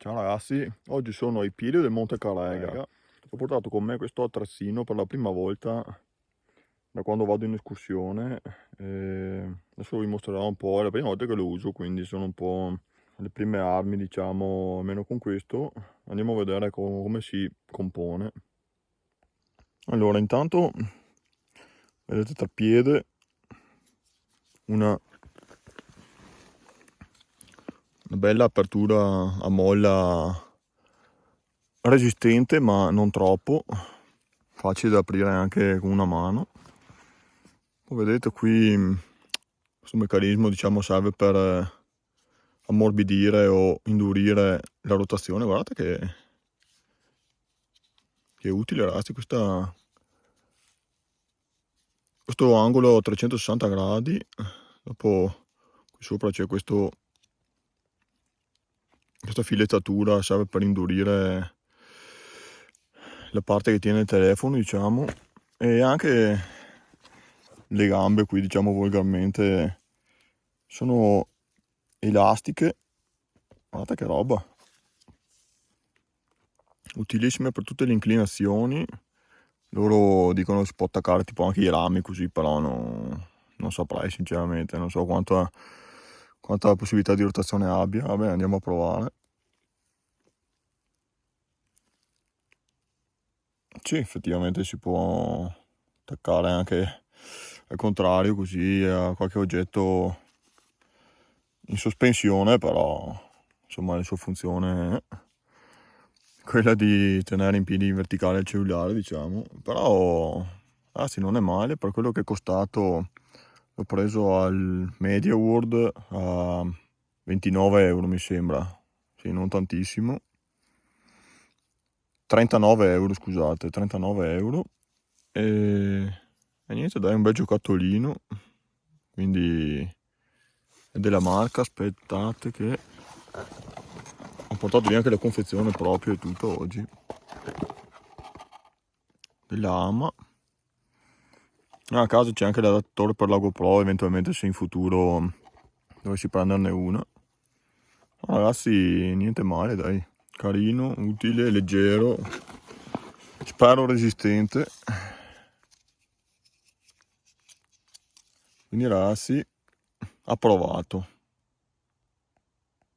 Ciao ragazzi, oggi sono ai piedi del Monte Carrega. Ho portato con me questo attrezzino per la prima volta da quando vado in escursione. Adesso vi mostrerò un po', è la prima volta che lo uso, quindi sono un po' le prime armi, diciamo, almeno con questo. Andiamo a vedere come si compone. Allora, intanto vedete treppiede una bella apertura a molla resistente, ma non troppo, facile da aprire anche con una mano. Poi vedete qui questo meccanismo, diciamo, serve per ammorbidire o indurire la rotazione. Guardate che utile ragazzi questo angolo a 360 gradi. Dopo qui sopra c'è questa filettatura, serve per indurire la parte che tiene il telefono, diciamo, e anche le gambe qui, diciamo, volgarmente sono elastiche. Guardate che roba, utilissime per tutte le inclinazioni. Loro dicono che si può attaccare tipo anche i rami così, però non saprei sinceramente, non so quanta possibilità di rotazione abbia. Vabbè, andiamo a provare. Sì, effettivamente si può attaccare anche al contrario, così a qualche oggetto in sospensione, però insomma la sua funzione è quella di tenere in piedi in verticale il cellulare, diciamo. Però ragazzi, non è male. Per quello che è costato l'ho preso al Media World a 29 euro, mi sembra, sì, non tantissimo, 39 euro, scusate, 39 euro. E niente, dai, un bel giocattolino, quindi è della marca. Aspettate che ho portato via anche la confezione proprio e tutto oggi, della AMA. A caso c'è anche l'adattatore per la GoPro, eventualmente se in futuro dovessi prenderne una. Ragazzi, niente male, dai, carino, utile, leggero, spero resistente. Quindi ragazzi, approvato.